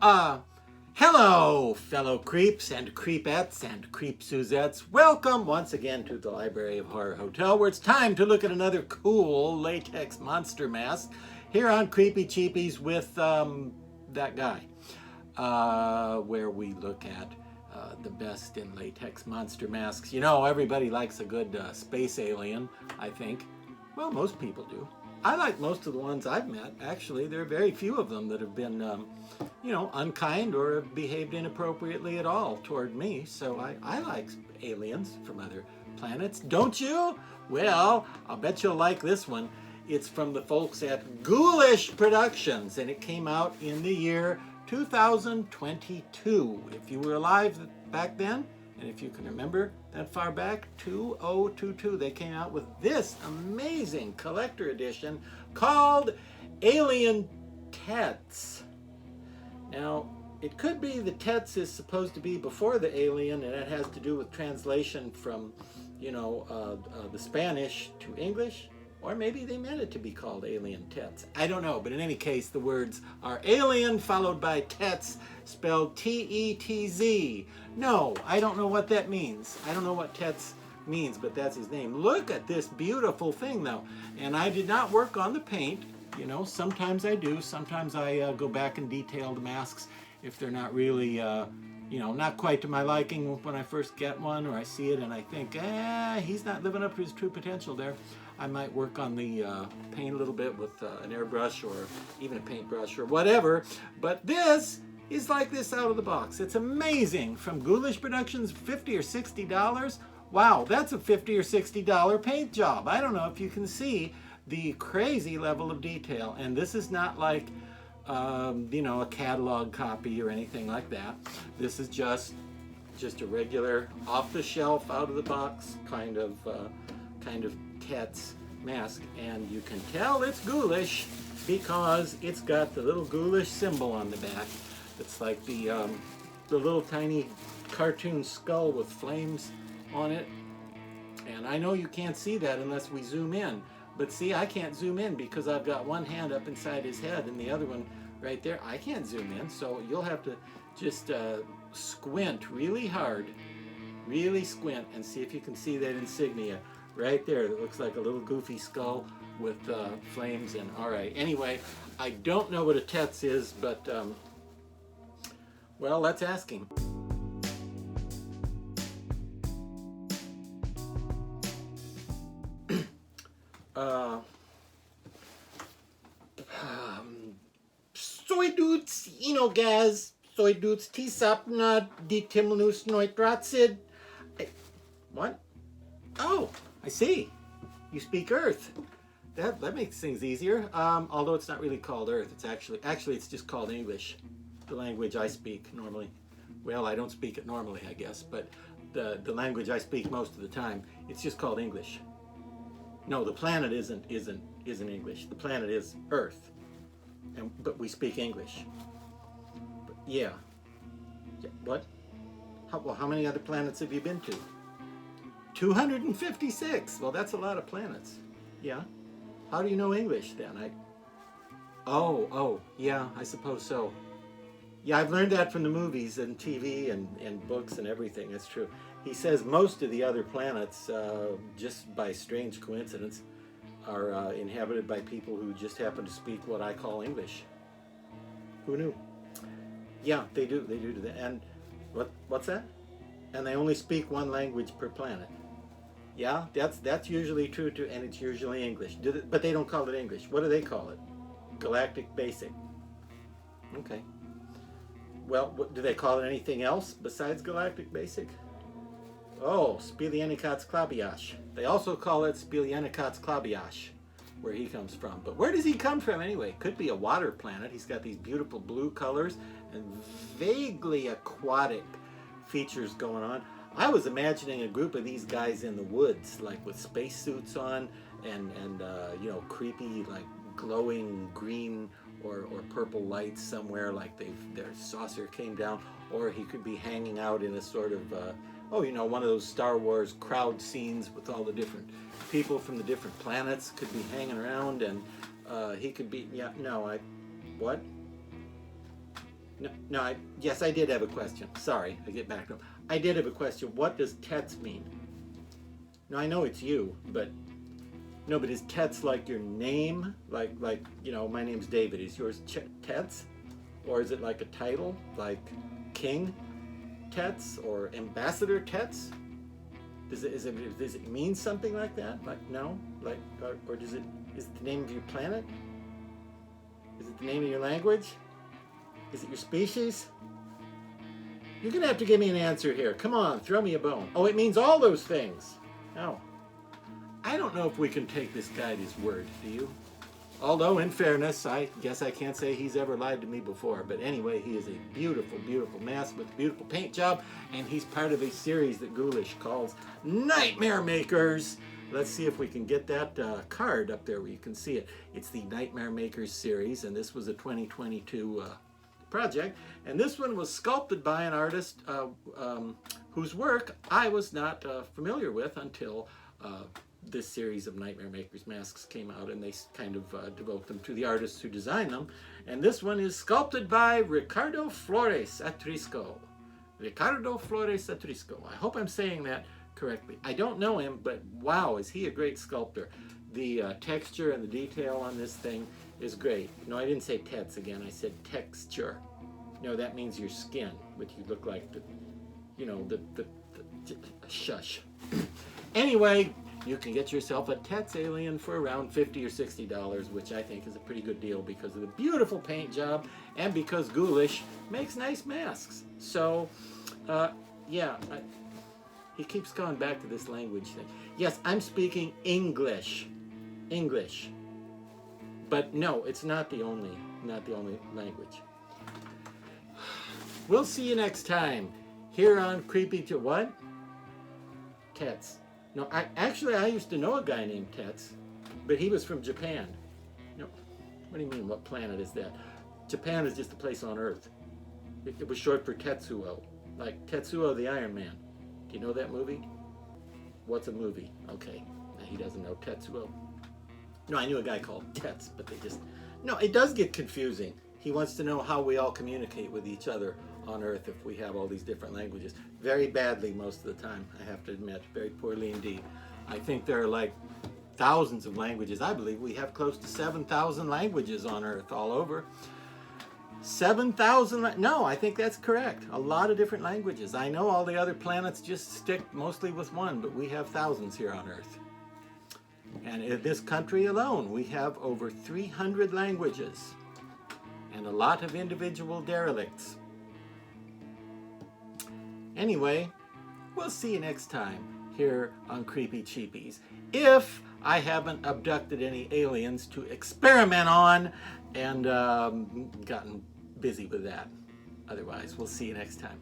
Well, hello, fellow creeps and creepettes and creep-suzettes. Welcome once again to the Library of Horror Hotel, where it's time to look at another cool latex monster mask here on Creepy Cheapies with that guy, where we look at the best in latex monster masks. You know, everybody likes a good space alien, I think. Well, most people do. I like most of the ones I've met, actually. There are very few of them that have been, you know, unkind or have behaved inappropriately at all toward me. So I like aliens from other planets. Don't you? Well, I'll bet you'll like this one. It's from the folks at Ghoulish Productions, and it came out in the year 2022. If you were alive back then, and if you can remember that far back, 2022, they came out with this amazing collector edition called Alien Tetz. Now, it could be the Tetz is supposed to be before the alien, and it has to do with translation from, you know, the Spanish to English. Or maybe they meant it to be called Alien Tetz. I don't know, but in any case, the words are alien followed by Tetz, spelled T-E-T-Z. No, I don't know what that means. I don't know what Tetz means, but that's his name. Look at this beautiful thing, though. And I did not work on the paint. You know, sometimes I do. Sometimes I go back and detail the masks if they're not really, you know, not quite to my liking when I first get one, or I see it and I think, he's not living up to his true potential there. I might work on the paint a little bit with an airbrush or even a paintbrush or whatever. But this is like this out of the box. It's amazing. From Ghoulish Productions, $50 or $60. Wow, that's a $50 or $60 paint job. I don't know if you can see the crazy level of detail. And this is not like, you know, a catalog copy or anything like that. This is just a regular off-the-shelf, out-of-the-box kind of Tetz mask, and you can tell it's ghoulish because it's got the little ghoulish symbol on the back. It's like the little tiny cartoon skull with flames on it. And I know you can't see that unless we zoom in. But see, I can't zoom in because I've got one hand up inside his head and the other one right there. I can't zoom in, so you'll have to just squint really hard, really squint, and see if you can see that insignia right there. That looks like a little goofy skull with flames. And all right, anyway, I don't know what a Tetz is, but well, let's ask him. Soy dudes, gaz, soy dudes, tisapna, ditimnus noitratsid. What? Oh, I see. You speak Earth. That makes things easier. Although it's not really called Earth. It's actually it's just called English, the language I speak normally. Well, I don't speak it normally, I guess, but the language I speak most of the time, it's just called English. No, the planet isn't English. The planet is Earth, but we speak English. But yeah. What? How many other planets have you been to? 256. Well, that's a lot of planets. Yeah. How do you know English then? Oh, yeah, I suppose so. Yeah, I've learned that from the movies and TV and books and everything. That's true. He says most of the other planets, just by strange coincidence, are inhabited by people who just happen to speak what I call English. Who knew? Yeah, they do that. And what's that? And they only speak one language per planet. Yeah, that's usually true too, and it's usually English. But they don't call it English. What do they call it? Galactic Basic. Okay. Well, do they call it anything else besides Galactic Basic? Oh, Spilianikats Klabiash. They also call it Spilianikats Klabiash, where he comes from. But where does he come from anyway? Could be a water planet. He's got these beautiful blue colors and vaguely aquatic features going on. I was imagining a group of these guys in the woods, like with spacesuits on and you know, creepy, like glowing green or purple lights somewhere, like their saucer came down. Or he could be hanging out in a sort of, you know, one of those Star Wars crowd scenes with all the different people from the different planets could be hanging around, and he could be, what? No, yes, I did have a question. Sorry, I get back to him. I did have a question. What does Tetz mean? Now, I know it's you, but no, but is Tetz like your name? Like, you know, my name's David. Is yours Tetz? Or is it like a title, like King Tetz or Ambassador Tetz? Does it mean something like that? Like, no? Like, or is it the name of your planet? Is it the name of your language? Is it your species? You're gonna have to give me an answer here. Come on, throw me a bone. Oh, it means all those things. No. I don't know if we can take this guy at his word, do you? Although, in fairness, I guess I can't say he's ever lied to me before. But anyway, he is a beautiful, beautiful mask with a beautiful paint job. And he's part of a series that Ghoulish calls Nightmare Makers. Let's see if we can get that card up there where you can see it. It's the Nightmare Makers series, and this was a 2022 project. And this one was sculpted by an artist whose work I was not familiar with until this series of Nightmare Makers masks came out, and they kind of devote them to the artists who designed them. And this one is sculpted by Ricardo Flores Atrisco. Ricardo Flores Atrisco. I hope I'm saying that correctly. I don't know him, but wow, is he a great sculptor. The texture and the detail on this thing is great. No, I didn't say Tetz again, I said texture. No, that means your skin, which you look like the, you know, the shush. Anyway, you can get yourself a Tetz alien for around $50 or $60, which I think is a pretty good deal because of the beautiful paint job and because Ghoulish makes nice masks. So, yeah, he keeps going back to this language thing. Yes, I'm speaking English. English. But no, it's not the only language. We'll see you next time here on Creepy to what? Tetz. No, I used to know a guy named Tetz, but he was from Japan. No, what do you mean, what planet is that? Japan is just a place on Earth. It was short for Tetsuo, like Tetsuo the Iron Man. Do you know that movie? What's a movie? Okay, he doesn't know Tetsuo. No, I knew a guy called Tetz, but they just... No, it does get confusing. He wants to know how we all communicate with each other on Earth if we have all these different languages. Very badly most of the time, I have to admit. Very poorly indeed. I think there are like thousands of languages. I believe we have close to 7,000 languages on Earth all over. 7,000? No, I think that's correct. A lot of different languages. I know all the other planets just stick mostly with one, but we have thousands here on Earth. And in this country alone, we have over 300 languages and a lot of individual derelicts. Anyway, we'll see you next time here on Creepy Cheapies. If I haven't abducted any aliens to experiment on and gotten busy with that. Otherwise, we'll see you next time.